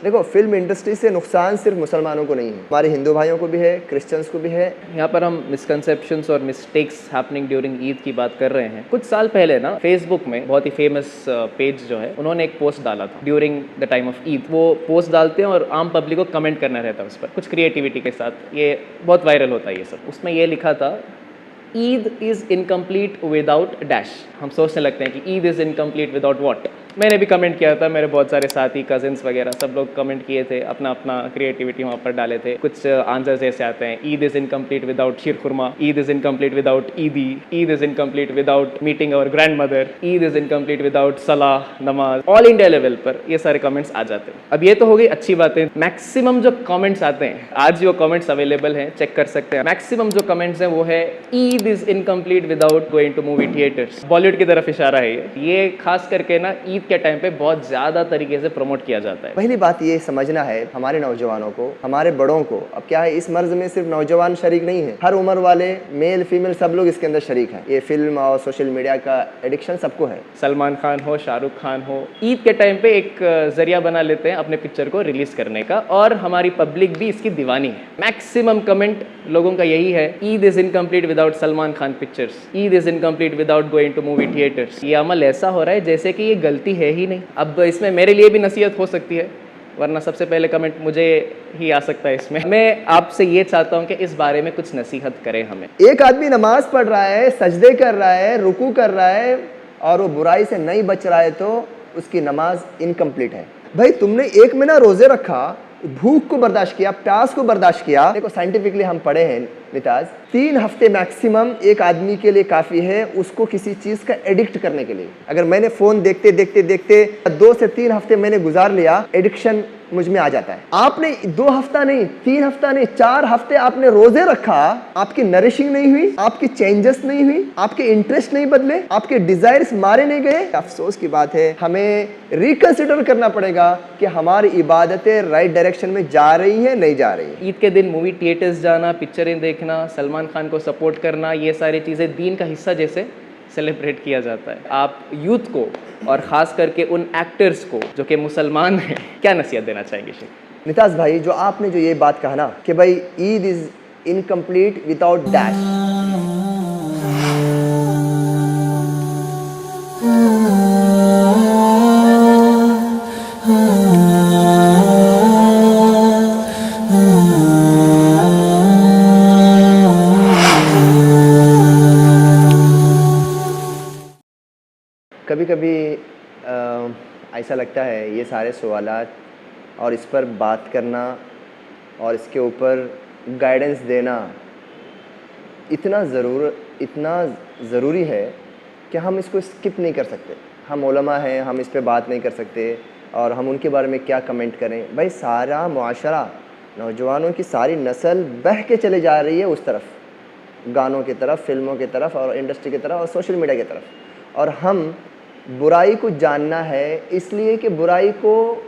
देखो, film industry से नुकसान सिर्फ मुसलमानों को नहीं है, हमारे हिंदू भाइयों को भी है, क्रिश्चियंस को भी है। यहाँ पर हम मिसकंसेप्शंस और मिस्टेक्स हैपनिंग ड्यूरिंग ईद की बात कर रहे हैं। कुछ साल पहले ना फेसबुक में बहुत ही फेमस पेज जो है, उन्होंने एक पोस्ट डाला था during the time of Eid. वो पोस्ट डालते हैं और आम पब्लिक को कमेंट करना रहता है उस पर कुछ क्रिएटिविटी के साथ। ये बहुत वायरल होता है ये सब। उसमें ये लिखा था, Eid is incomplete without dash. हम सोचने लगते हैं कि Eid is incomplete without what. मैंने भी कमेंट किया था, मेरे बहुत सारे साथी, कजिन्स वगैरह सब लोग कमेंट किए थे, अपना अपना क्रिएटिविटी वहाँ पर डाले थे। कुछ आंसर्स ऐसे आते हैं, Eid is incomplete without sheer khurma, Eid is incomplete without Eidi, Eid is incomplete without meeting our grandmother, Eid is incomplete without salah namaz. All India level पर ये सारे कमेंट्स आ जाते हैं। अब ये तो हो गई अच्छी बातें। मैक्सिमम जो कमेंट्स आते हैं, आज जो कमेंट्स अवेलेबल हैं, चेक कर सकते हैं। मैक्सिमम जो कमेंट्स हैं वो है, Eid is incomplete without going to movie theatres. Bollywood की तरफ इशारा है ये खास करके ना ईद के टाइम पे बहुत ज्यादा तरीके से प्रमोट किया जाता है। पहली बात ये समझना है हमारे नौजवानों को, हमारे बड़ों को। अब क्या है, इस मर्ज में सिर्फ नौजवान शरीक नहीं है, हर उम्र वाले मेल फीमेल सब लोग इसके अंदर शरीक हैं। ये फिल्म और सोशल मीडिया का एडिक्शन सबको है। सलमान खान हो, शाहरुख खान हो, ईद के टाइम पे एक जरिया बना लेते हैं अपने पिक्चर को रिलीज करने का, और हमारी पब्लिक भी इसकी दीवानी है। मैक्सिमम कमेंट लोगों का यही है, Eid is incomplete without Salman Khan pictures, Eid is incomplete without going to movie theatres. ये अमल ऐसा हो रहा है जैसे कि ये गलती है ही नहीं। अब इसमें मेरे लिए भी नसीहत हो सकती है, वरना सबसे पहले कमेंट मुझे ही आ सकता है इसमें। मैं आपसे ये चाहता हूँ कि इस बारे में कुछ नसीहत करें हमें। एक आदमी नमाज पढ़ रहा है, सजदे कर रहा है, रुकू कर रहा है, और वो बुराई से नहीं बच रहा है तो उसकी नमाज इनकम्प्लीट है। भाई, तुमने 1 महीना रोजे रखा, भूख को बर्दाश्त किया, प्यास को बर्दाश्त किया। देखो, साइंटिफिकली हम पढ़े हैं मिताज, 3 हफ्ते मैक्सिमम एक आदमी के लिए काफी है उसको किसी चीज का एडिक्ट करने के लिए। अगर मैंने फोन देखते देखते देखते 2 से 3 हफ्ते मैंने गुजार लिया, एडिक्शन मुझ में आ जाता है। आपने 2 हफ्ता नहीं, 3 हफ्ता नहीं, 4 हफ्ते आपने रोजे रखा, आपकी नरिशिंग नहीं हुई, आपकी चेंजेस नहीं हुई, आपके इंटरेस्ट नहीं बदले, आपके डिजायर्स मारे नहीं गए। अफसोस की बात है, हमें रिकंसिडर करना पड़ेगा कि हमारी इबादतें राइट डायरेक्शन में जा रही हैं, नहीं जा रही हैं। ईद के दिन मूवी थिएटर्स जाना, पिक्चरें देखना, सलमान खान को सपोर्ट करना, ये सारी चीज़ें दीन का हिस्सा जैसे सेलिब्रेट किया जाता है। आप यूथ को और ख़ास करके उन एक्टर्स को जो कि मुसलमान हैं, क्या नसीहत देना चाहेंगे शेख? निताज भाई, जो आपने जो ये बात कहा ना कि भाई Eid is incomplete without dash, कभी कभी ऐसा लगता है ये सारे सवालात और इस पर बात करना और इसके ऊपर गाइडेंस देना इतना ज़रूरी है कि हम इसको स्किप नहीं कर सकते। हम उलमा हैं, हम इस पर बात नहीं कर सकते और हम उनके बारे में क्या कमेंट करें। भाई, सारा मुआशरा, नौजवानों की सारी नस्ल बह के चले जा रही है उस तरफ, गानों की तरफ, फिल्मों की तरफ और इंडस्ट्री की तरफ और सोशल मीडिया की तरफ। और हम बुराई को जानना है इसलिए कि बुराई को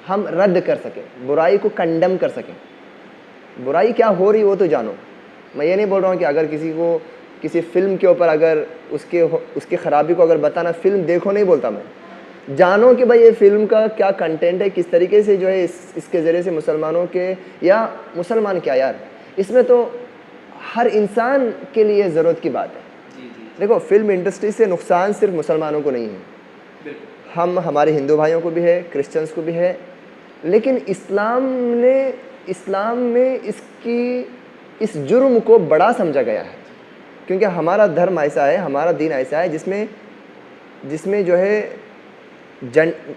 हम रद्द कर सकें, बुराई को कंडम कर सकें। बुराई क्या हो रही वो तो जानो। मैं ये नहीं बोल रहा हूँ कि अगर किसी को किसी फिल्म के ऊपर अगर उसकी ख़राबी को अगर बताना, फिल्म देखो नहीं बोलता मैं। जानो कि भाई ये फिल्म का क्या कंटेंट है, किस तरीके से जो है इसके ज़रिए से मुसलमानों के, या मुसलमान क्या यार, इसमें तो हर इंसान के लिए ज़रूरत की बात है। देखो, फिल्म इंडस्ट्री से नुकसान सिर्फ मुसलमानों को नहीं है, हमारे हिंदू भाइयों को भी है, क्रिश्चियंस को भी है। लेकिन इस्लाम में इस जुर्म को बड़ा समझा गया है, क्योंकि हमारा धर्म ऐसा है, हमारा दीन ऐसा है जिसमें जो है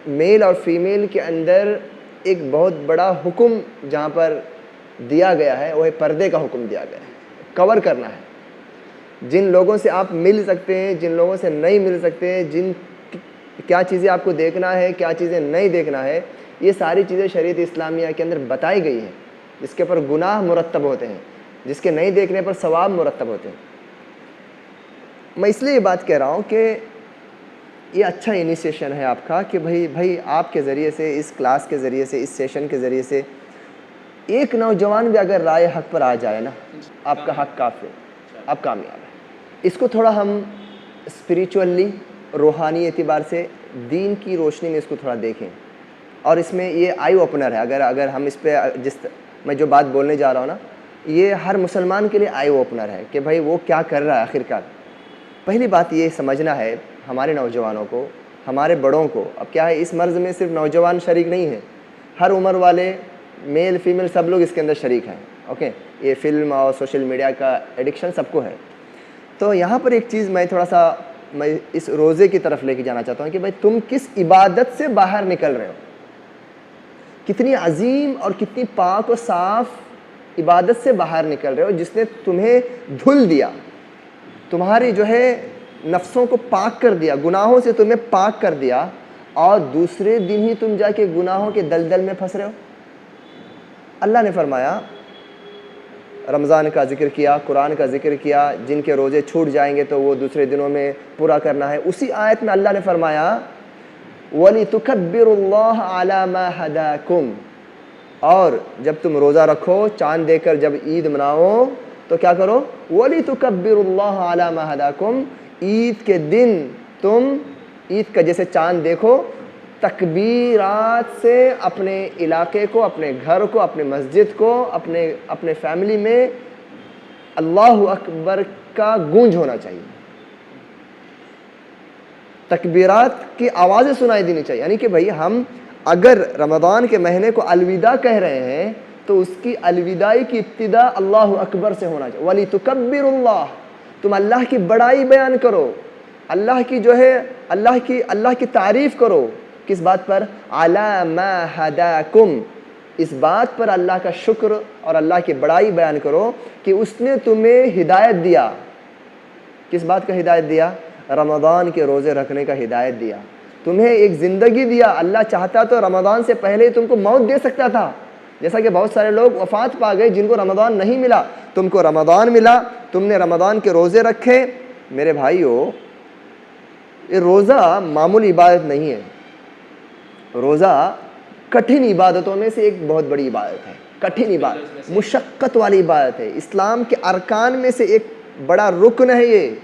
मेल और फीमेल के अंदर एक बहुत बड़ा हुक्म जहाँ पर दिया गया है, वो है पर्दे का हुक्म दिया गया है। कवर करना है, जिन लोगों से आप मिल सकते हैं, जिन लोगों से नहीं मिल सकते, क्या चीज़ें आपको देखना है, क्या चीज़ें नहीं देखना है, ये सारी चीज़ें शरीयत इस्लामिया के अंदर बताई गई हैं। जिसके पर गुनाह मुरत्तब होते हैं, जिसके नहीं देखने पर सवाब मुरत्तब होते हैं। मैं इसलिए ये बात कह रहा हूँ कि ये अच्छा इनिशिएशन है आपका कि भाई आपके ज़रिए से, इस क्लास के ज़रिए से, इस सेशन के ज़रिए से एक नौजवान भी अगर राय हक पर आ जाए ना, आपका हक काफ़ी, आप कामयाब है। इसको थोड़ा हम स्पिरिचुअली, रूहानी एतबार से, दीन की रोशनी में इसको थोड़ा देखें और इसमें ये आई ओपनर है। अगर अगर हम इस पे मैं जो बात बोलने जा रहा हूँ ना, ये हर मुसलमान के लिए आई ओपनर है कि भाई वो क्या कर रहा है आखिरकार। पहली बात ये समझना है हमारे नौजवानों को, हमारे बड़ों को। अब क्या है, इस मर्ज़ में सिर्फ नौजवान शरीक नहीं है, हर उम्र वाले, मेल फीमेल सब लोग इसके अंदर शरीक हैं। ओके, ये फिल्म और सोशल मीडिया का एडिक्शन सबको है। तो यहाँ पर एक चीज़ मैं इस रोज़े की तरफ लेके जाना चाहता हूँ कि भाई तुम किस इबादत से बाहर निकल रहे हो, कितनी अजीम और कितनी पाक और साफ इबादत से बाहर निकल रहे हो, जिसने तुम्हें धुल दिया, तुम्हारी जो है नफ्सों को पाक कर दिया, गुनाहों से तुम्हें पाक कर दिया, और दूसरे दिन ही तुम जाके गुनाहों के दलदल में फंस रहे हो। अल्लाह ने फरमाया, रमज़ान का जिक्र किया, कुरान का जिक्र किया, जिनके रोज़े छूट जाएंगे तो वो दूसरे दिनों में पूरा करना है। उसी आयत में अल्लाह ने फरमाया वलितुकब्बिरुल्लाह अला मा हदाकुम, और जब तुम रोज़ा रखो, चांद देखकर जब ईद मनाओ तो क्या करो, वलितुकब्बिरुल्लाह अला मा हदाकुम, ईद के दिन तुम ईद का जैसे चांद देखो, तकबीरात से अपने इलाके को, अपने घर को, अपने मस्जिद को, अपने फैमिली में अल्लाहु अकबर का गूंज होना चाहिए, तकबीरात की आवाज़ें सुनाई देनी चाहिए। यानी कि भाई हम अगर रमज़ान के महीने को अलविदा कह रहे हैं तो उसकी अलविदाई की इब्तिदा अल्लाहु अकबर से होना चाहिए। वलितुकब्बिरुल्लाह, तुम अल्लाह की बड़ाई बयान करो, अल्लाह की जो है अल्लाह की तारीफ़ करो। किस बात पर? अला मा हदाकुम, इस बात पर अल्लाह का शुक्र और अल्लाह की बड़ाई बयान करो कि उसने तुम्हें हिदायत दिया। किस बात का हिदायत दिया? रमज़ान के रोज़े रखने का हिदायत दिया, तुम्हें एक ज़िंदगी दिया। अल्लाह चाहता तो रमज़ान से पहले ही तुमको मौत दे सकता था, जैसा कि बहुत सारे लोग वफ़ात पा गए जिनको रमज़ान नहीं मिला। तुमको रमज़ान मिला, तुमने रमज़ान के रोज़े रखे। मेरे भाइयों, ये रोज़ा मामूली इबादत नहीं है, रोज़ा कठिन इबादतों में से एक बहुत बड़ी इबादत है, कठिन इबादत, मुशक्क़त वाली इबादत है, इस्लाम के अरकान में से एक बड़ा रुकन है ये।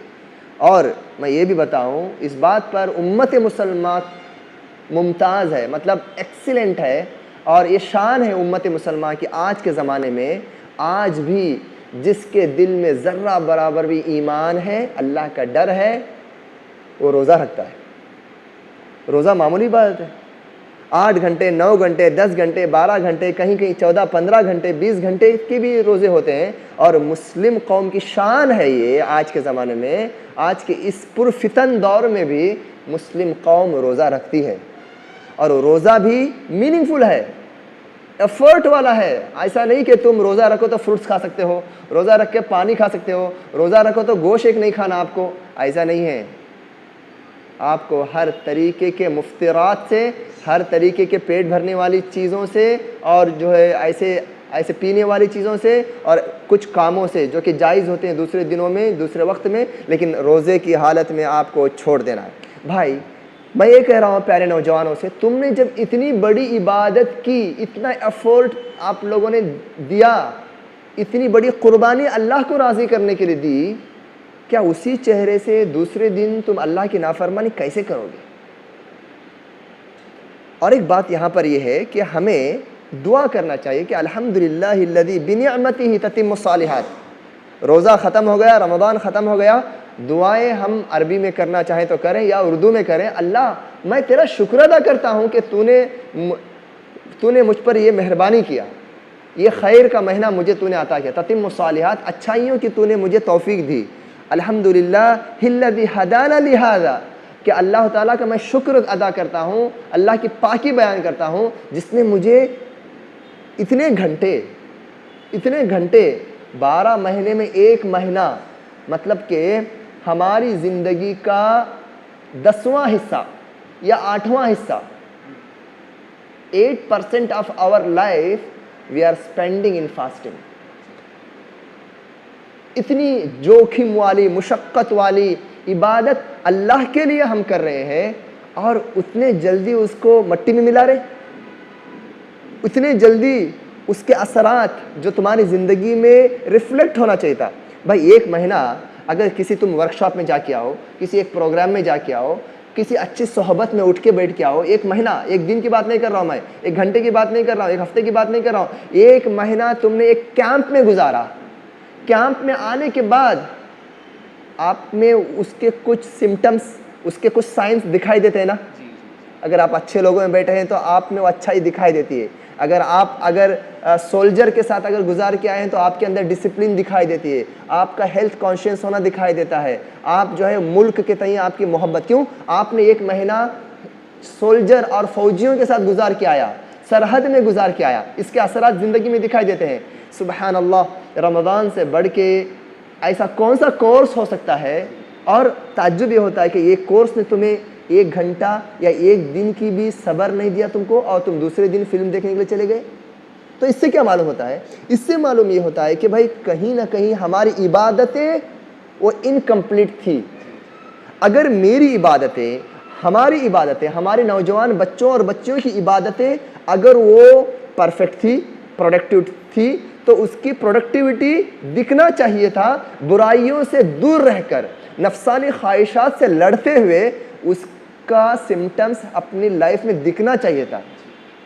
और मैं ये भी बताऊं, इस बात पर उम्मत मुसलमान मुमताज़ है, मतलब एक्सीलेंट है, और ये शान है उम्मत मुसलमान की आज के ज़माने में, आज भी जिसके दिल में ज़र्रा बराबर भी ईमान है, अल्लाह का डर है, वो रोज़ा रखता है। रोज़ा मामूली इबादत है, 8 घंटे, 9 घंटे, 10 घंटे, 12 घंटे, कहीं कहीं 14, 15 घंटे, 20 घंटे के भी रोज़े होते हैं। और मुस्लिम कौम की शान है ये आज के ज़माने में, आज के इस पुरफितन दौर में भी मुस्लिम कौम रोज़ा रखती है। और रोज़ा भी मीनिंगफुल है, एफर्ट वाला है। ऐसा नहीं कि तुम रोज़ा रखो तो फ्रूट्स खा सकते हो, रोज़ा रख के पानी खा सकते हो, रोज़ा रखो तो गोश्त एक नहीं खाना आपको, ऐसा नहीं है। आपको हर तरीके के मुफ्तिरात से, हर तरीके के पेट भरने वाली चीज़ों से, और जो है ऐसे पीने वाली चीज़ों से, और कुछ कामों से जो कि जायज़ होते हैं दूसरे दिनों में, दूसरे वक्त में, लेकिन रोज़े की हालत में आपको छोड़ देना है। भाई मैं ये कह रहा हूँ प्यारे नौजवानों से, तुमने जब इतनी बड़ी इबादत की, इतना एफर्ट आप लोगों ने दिया, इतनी बड़ी कुर्बानी अल्लाह को राज़ी करने के लिए दी, क्या उसी चेहरे से दूसरे दिन तुम अल्लाह की नाफरमानी कैसे करोगे? और एक बात यहाँ पर यह है कि हमें दुआ करना चाहिए कि अल्हम्दुलिल्लाहिल्लज़ी बिनिअमतिही ततिम्मुस्सालिहात। रोज़ा ख़त्म हो गया, रमज़ान ख़त्म हो गया, दुआएं हम अरबी में करना चाहें तो करें या उर्दू में करें। अल्लाह मैं तेरा शुक्र अदा करता हूँ कि तूने मुझ पर ये मेहरबानी किया, ये खैर का महीना मुझे तूने अता किया, ततिम्मुस्सालिहात, अच्छाइयों की तूने मुझे तौफीक दी। अल्हम्दुलिल्लाहिल्लज़ी हदाना लिहाज़ा, कि अल्लाह ताला का मैं शुक्र अदा करता हूँ, अल्लाह की पाकी बयान करता हूँ जिसने मुझे इतने घंटे 12 महीने में एक महीना, मतलब कि हमारी ज़िंदगी का 10वां हिस्सा या 8वां हिस्सा, 8% of our life we are spending in fasting. इतनी जोखिम वाली, मुशक्क़त वाली इबादत अल्लाह के लिए हम कर रहे हैं, और उतने जल्दी उसको मट्टी में मिला रहे, उतने जल्दी उसके असरात जो तुम्हारी ज़िंदगी में रिफ्लेक्ट होना चाहिए था। भाई एक महीना अगर किसी तुम वर्कशॉप में जाके आओ, किसी एक प्रोग्राम में जाके आओ, किसी अच्छी सोहबत में उठ के बैठ के आओ। 1 महीना, 1 दिन की बात नहीं कर रहा हूँ मैं, 1 घंटे की बात नहीं कर रहा हूँ, 1 हफ्ते की बात नहीं कर रहा हूँ। 1 महीना तुमने एक कैंप में गुजारा। कैंप में आने के बाद आप में उसके कुछ सिम्टम्स, उसके कुछ साइंस दिखाई देते हैं ना। अगर आप अच्छे लोगों में बैठे हैं तो आप में वो अच्छाई दिखाई देती है। अगर सोल्जर के साथ अगर गुजार के आए हैं तो आपके अंदर डिसिप्लिन दिखाई देती है, आपका हेल्थ कॉन्शियस होना दिखाई देता है, आप जो है मुल्क के तय आपकी मोहब्बत। क्यों? आपने 1 महीना सोल्जर और फौजियों के साथ गुजार के आया, सरहद में गुजार के आया, इसके असरात ज़िंदगी में दिखाई देते हैं। सुबहान अल्लाह, रमज़ान से बढ़ के ऐसा कौन सा कोर्स हो सकता है? और ताज्जुब ये होता है कि ये कोर्स ने तुम्हें 1 घंटा या 1 दिन की भी सब्र नहीं दिया तुमको, और तुम दूसरे दिन फिल्म देखने के लिए चले गए। तो इससे क्या मालूम होता है? इससे मालूम ये होता है कि भाई कहीं ना कहीं हमारी इबादतें वो इनकम्प्लीट थी। अगर मेरी इबादतें, हमारी इबादतें, हमारे नौजवान बच्चों और बच्चियों की इबादतें अगर वो परफेक्ट थी, प्रोडक्टिव थी, तो उसकी प्रोडक्टिविटी दिखना चाहिए था बुराइयों से दूर रहकर, नफसानी ख्वाहिशात से लड़ते हुए उसका सिम्टम्स अपनी लाइफ में दिखना चाहिए था।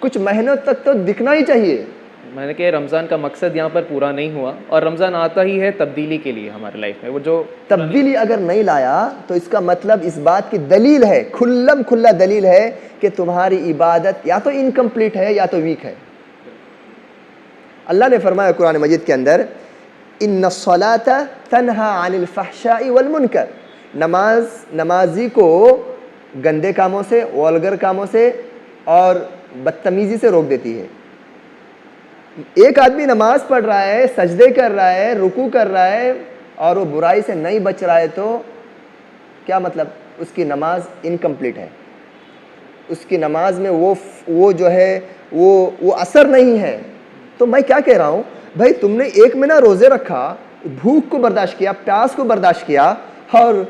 कुछ महीनों तक तो दिखना ही चाहिए। मैंने कहा रमज़ान का मकसद यहाँ पर पूरा नहीं हुआ, और रमज़ान आता ही है तब्दीली के लिए हमारे लाइफ में। वो जो तब्दीली अगर नहीं लाया तो इसका मतलब इस बात की दलील है, खुल्लम खुल्ला दलील है कि तुम्हारी इबादत या तो इनकम्प्लीट है या तो वीक है। अल्लाह ने फरमाया कुरान मजीद के अंदर, इन्नस्सलात तन्हा अनिल फहशाई वल मुनकर, नमाजी को गंदे कामों से, वल्गर कामों से और बदतमीजी से रोक देती है। एक आदमी नमाज पढ़ रहा है, सजदे कर रहा है, रुकू कर रहा है, और वो बुराई से नहीं बच रहा है, तो क्या मतलब? उसकी नमाज इनकम्प्लीट है, उसकी नमाज में वो जो है वो असर नहीं है। तो मैं क्या कह रहा हूँ भाई, तुमने 1 महीना रोज़े रखा, भूख को बर्दाश्त किया, प्यास को बर्दाश्त किया, और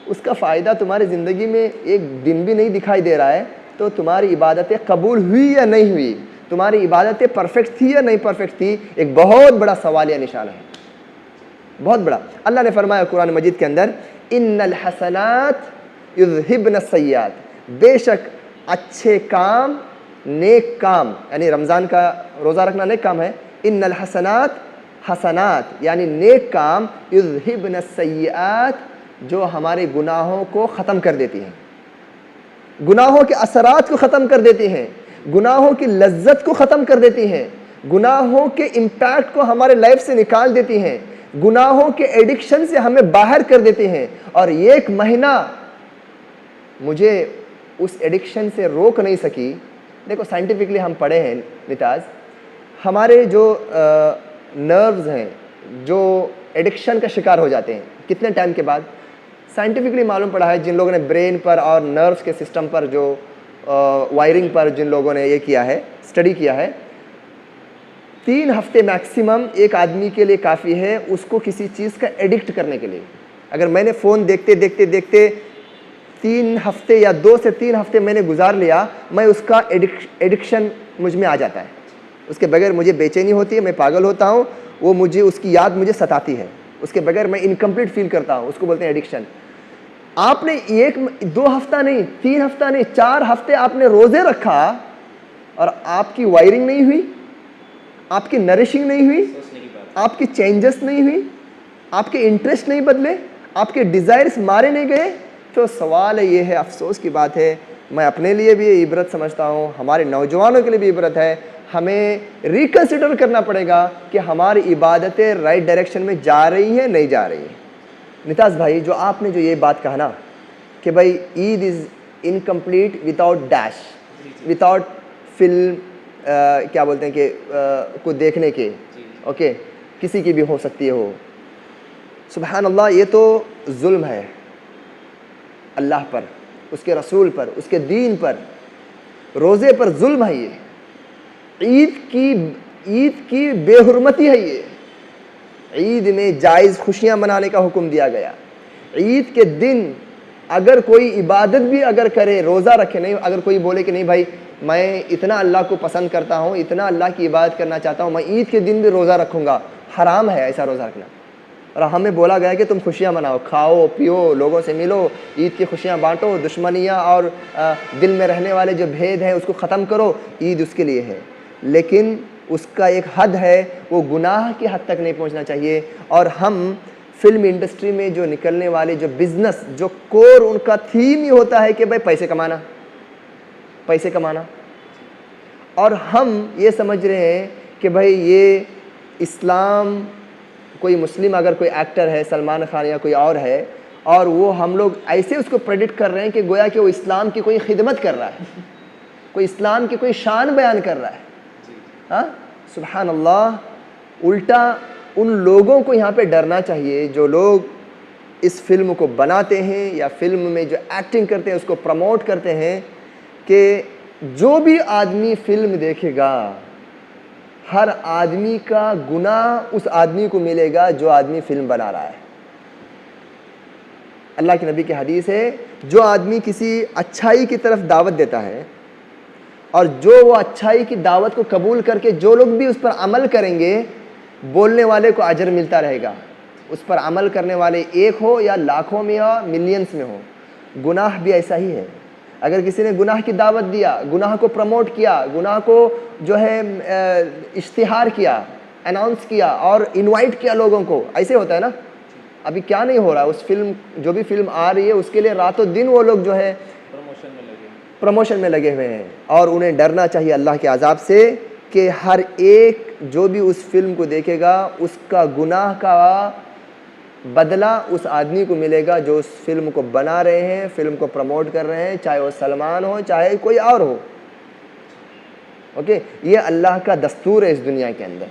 उसका फ़ायदा तुम्हारी ज़िंदगी में 1 दिन भी नहीं दिखाई दे रहा है, तो तुम्हारी इबादतें कबूल हुई या नहीं हुई, तुम्हारी इबादतें परफेक्ट थी या नहीं परफेक्ट थी, एक बहुत बड़ा सवाल या निशान है, बहुत बड़ा। अल्लाह ने फरमाया कुरान मजीद के अंदर, इन्नल हसनात युज़हिबन सय्यात, बेशक अच्छे काम, नेक काम, यानी रमज़ान का रोज़ा रखना नेक काम है। इन्नल हसनात, हसनात यानी नेक काम, युज़हिबन सय्यात, जो हमारे गुनाहों को ख़त्म कर देती हैं, गुनाहों के असरात को ख़त्म कर देती हैं, गुनाहों की लज्जत को ख़त्म कर देती हैं, गुनाहों के इम्पैक्ट को हमारे लाइफ से निकाल देती हैं, गुनाहों के एडिक्शन से हमें बाहर कर देती हैं। और 1 महीना मुझे उस एडिक्शन से रोक नहीं सकी। देखो साइंटिफिकली हम पढ़े हैं निताज, हमारे जो नर्व्स हैं जो एडिक्शन का शिकार हो जाते हैं कितने टाइम के बाद, साइंटिफिकली मालूम पड़ा है, जिन लोगों ने ब्रेन पर और नर्व्स के सिस्टम पर जो वायरिंग पर जिन लोगों ने ये किया है, स्टडी किया है, 3 हफ्ते मैक्सिमम एक आदमी के लिए काफ़ी है उसको किसी चीज़ का एडिक्ट करने के लिए। अगर मैंने फ़ोन देखते देखते देखते 3 हफ्ते या 2 से 3 हफ्ते मैंने गुजार लिया, मैं उसका एडिक्शन मुझ में आ जाता है, उसके बगैर मुझे बेचैनी होती है, मैं पागल होता हूँ, वो मुझे उसकी याद मुझे सताती है, उसके बगैर मैं इनकम्प्लीट फील करता हूँ, उसको बोलते हैं एडिक्शन। आपने 1-2 हफ्ता नहीं, 3 हफ्ता नहीं, 4 हफ्ते आपने रोज़े रखा और आपकी वायरिंग नहीं हुई, आपकी नरिशिंग नहीं हुई, आपकी चेंजेस नहीं हुई, आपके इंटरेस्ट नहीं बदले, आपके डिज़ायर्स मारे नहीं गए, तो सवाल ये है, अफसोस की बात है, मैं अपने लिए भी ये इबरत समझता हूँ, हमारे नौजवानों के लिए भी इबरत है, हमें रिकन्सिडर करना पड़ेगा कि हमारी इबादतें राइट डायरेक्शन में जा रही हैं नहीं जा रही हैं। निताज भाई, जो आपने जो ये बात कहा ना कि भाई Eid is incomplete without dash, without film क्या बोलते हैं कि को देखने के, ओके, किसी की भी हो सकती है हो, सुबहान अल्लाह, ये तो जुल्म है अल्लाह पर, उसके रसूल पर, उसके दीन पर, रोज़े पर जुल्म है ये, ईद की बेहुरमती है ये। ईद में जायज़ खुशियाँ मनाने का हुक्म दिया गया। ईद के दिन अगर कोई इबादत भी अगर करे, रोज़ा रखे, नहीं, अगर कोई बोले कि नहीं भाई मैं इतना अल्लाह को पसंद करता हूँ, इतना अल्लाह की इबादत करना चाहता हूँ, मैं ईद के दिन भी रोज़ा रखूँगा, हराम है ऐसा रोज़ा रखना। और हमें बोला गया कि तुम खुशियाँ मनाओ, खाओ पियो, लोगों से मिलो, ईद की खुशियाँ बांटो, दुश्मनियाँ और दिल में रहने वाले जो भेद हैं उसको ख़त्म करो, ईद उसके लिए है। लेकिन उसका एक हद है, वो गुनाह की हद तक नहीं पहुंचना चाहिए। और हम फिल्म इंडस्ट्री में जो निकलने वाले जो बिज़नेस, जो कोर उनका थीम ही होता है कि भाई पैसे कमाना, पैसे कमाना, और हम ये समझ रहे हैं कि भाई ये इस्लाम, कोई मुस्लिम अगर कोई एक्टर है, सलमान खान या कोई और है, और वो हम लोग ऐसे उसको प्रेडिक्ट कर रहे हैं कि गोया कि वो इस्लाम की कोई खिदमत कर रहा है, कोई इस्लाम की कोई शान बयान कर रहा है। हाँ, सुभान अल्लाह। उल्टा उन लोगों को यहाँ पे डरना चाहिए जो लोग इस फिल्म को बनाते हैं या फिल्म में जो एक्टिंग करते हैं उसको प्रमोट करते हैं, कि जो भी आदमी फिल्म देखेगा, हर आदमी का गुनाह उस आदमी को मिलेगा जो आदमी फिल्म बना रहा है। अल्लाह के नबी की हदीस है, जो आदमी किसी अच्छाई की तरफ दावत देता है और जो वो अच्छाई की दावत को कबूल करके जो लोग भी उस पर अमल करेंगे, बोलने वाले को अजर मिलता रहेगा। उस पर अमल करने वाले एक हो या लाखों में या मिलियंस में हो। गुनाह भी ऐसा ही है। अगर किसी ने गुनाह की दावत दिया, गुनाह को प्रमोट किया, गुनाह को जो है इश्तिहार किया, अनाउंस किया और इनवाइट किया लोगों को, ऐसे होता है ना। अभी क्या नहीं हो रहा, उस फिल्म, जो भी फिल्म आ रही है उसके लिए रातों दिन वो लोग जो है प्रमोशन में लगे हुए हैं। और उन्हें डरना चाहिए अल्लाह के अजाब से कि हर एक जो भी उस फिल्म को देखेगा उसका गुनाह का बदला उस आदमी को मिलेगा जो उस फिल्म को बना रहे हैं, फिल्म को प्रमोट कर रहे हैं, चाहे वो सलमान हो चाहे कोई और हो। ओके, ये अल्लाह का दस्तूर है इस दुनिया के अंदर,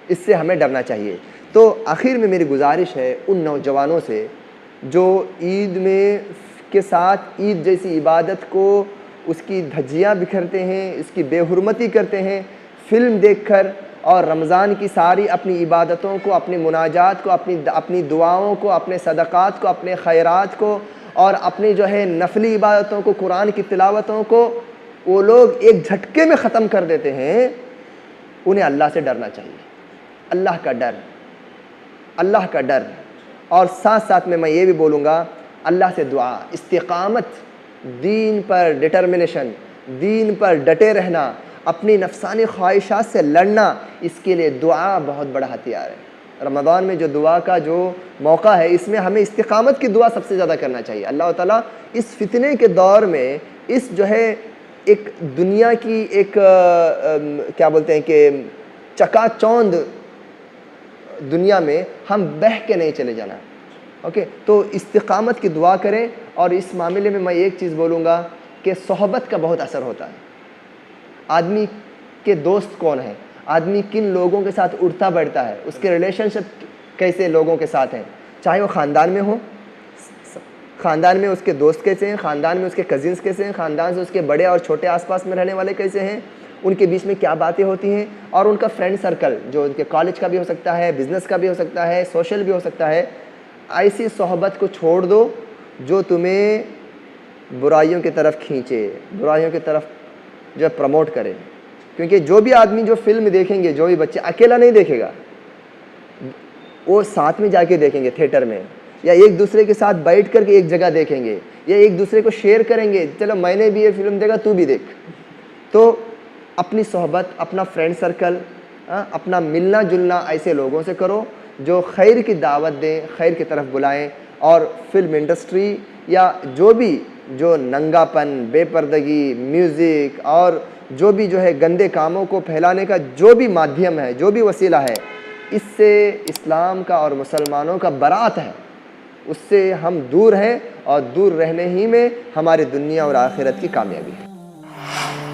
इससे हमें डरना चाहिए। तो आखिर में मेरी गुजारिश है उन नौजवानों से जो ईद में के साथ ईद जैसी इबादत को, उसकी धज्जियाँ बिखरते हैं, इसकी बेहुरमती करते हैं फिल्म देखकर, और रमज़ान की सारी अपनी इबादतों को, अपनी मुनाजात को, अपनी दुआओं को, अपने सदक़ात को, अपने खैरात को और अपनी जो है नफली इबादतों को, कुरान की तिलावतों को वो लोग एक झटके में ख़त्म कर देते हैं। उन्हें अल्लाह से डरना चाहिए, अल्लाह का डर, अल्लाह का डर। और साथ साथ में मैं ये भी बोलूँगा, अल्लाह से दुआ, इस्तिक़ामत, दीन पर डिटर्मिनेशन, दीन पर डटे रहना, अपनी नफसानी ख्वाहिशात से लड़ना, इसके लिए दुआ बहुत बड़ा हथियार है। रमज़ान में जो दुआ का जो मौका है, इसमें हमें इस्तिक़ामत की दुआ सबसे ज़्यादा करना चाहिए। अल्लाह ताला इस फितने के दौर में, इस जो है एक दुनिया की एक क्या बोलते हैं कि चकाचौंध दुनिया में हम बह के नहीं चले जाना। ओके, तो इस्तिक़ामत की दुआ करें। और इस मामले में मैं एक चीज़ बोलूँगा कि सोहबत का बहुत असर होता है। आदमी के दोस्त कौन है, आदमी किन लोगों के साथ उठता बैठता है, उसके रिलेशनशिप कैसे लोगों के साथ हैं, चाहे वो ख़ानदान में हो, ख़ानदान में उसके दोस्त कैसे हैं, ख़ानदान में उसके कज़िन्स कैसे हैं, ख़ानदान से उसके बड़े और छोटे आसपास में रहने वाले कैसे हैं, उनके बीच में क्या बातें होती हैं, और उनका फ्रेंड सर्कल जो उनके कॉलेज का भी हो सकता है, बिज़नेस का भी हो सकता है, सोशल भी हो सकता है। ऐसी सोहबत को छोड़ दो जो तुम्हें बुराइयों की तरफ खींचे, बुराइयों की तरफ जो प्रमोट करे। क्योंकि जो भी आदमी जो फिल्म देखेंगे, जो भी बच्चे, अकेला नहीं देखेगा, वो साथ में जाके देखेंगे थिएटर में, या एक दूसरे के साथ बैठ करके एक जगह देखेंगे, या एक दूसरे को शेयर करेंगे, चलो मैंने भी ये फिल्म देखा तू भी देख। तो अपनी सोहबत, अपना फ्रेंड सर्कल, अपना मिलना जुलना ऐसे लोगों से करो जो खैर की दावत दें, खैर की तरफ बुलाएं। और फिल्म इंडस्ट्री या जो भी जो नंगापन, बेपर्दगी, म्यूज़िक और जो भी जो है गंदे कामों को फैलाने का जो भी माध्यम है, जो भी वसीला है, इससे इस्लाम का और मुसलमानों का बरात है, उससे हम दूर हैं। और दूर रहने ही में हमारी दुनिया और आखिरत की कामयाबी है।